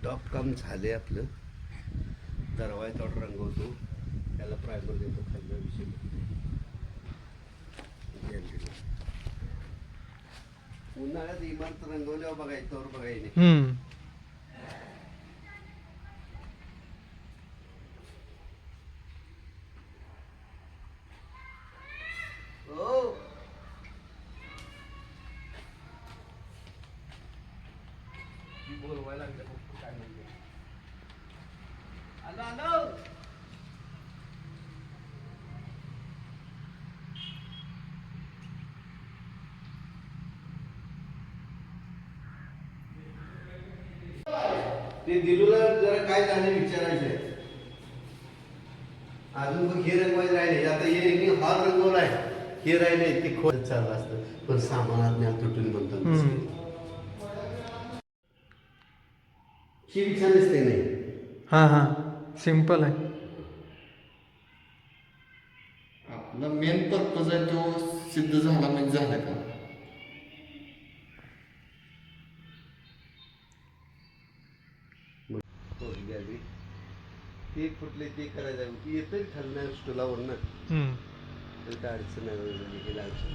Top काम झाले आपलं. दरवाजा थोडा रंगवतो, त्याला प्रायमर देतो खालच्या विषयी. उन्हाळ्यात इमारत रंगवल्यावर बघायचं, तोवर बघायला. बोलवायला लागलं काय म्हणजे आलो आलो. ते दिलूला जरा काय झाले विचारायचंय. अजून मग हे रंगवायचं राहिले. आता हे हॉल रंगवलाय, हे राहिले ते खोल चाललं असतं, पण सामानात ज्ञान तुटून म्हणतात. ही छान दिसते नाही. हां सिंपल आहे. आपला मेन पर्पज आहे तो सिद्ध झाला म्हणजे झाला का. ते फुटले ते करायचं ती येतं खालनं स्टुलावर ना, तर काय अडचण नाही. गेला अडचण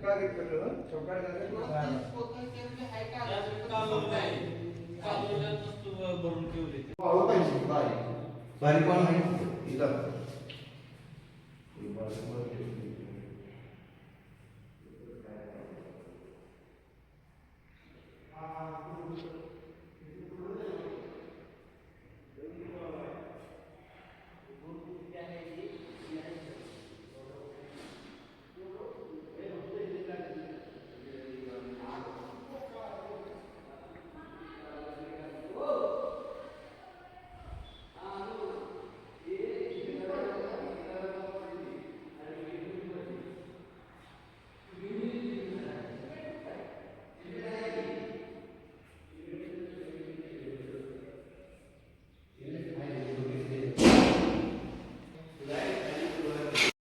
बारीक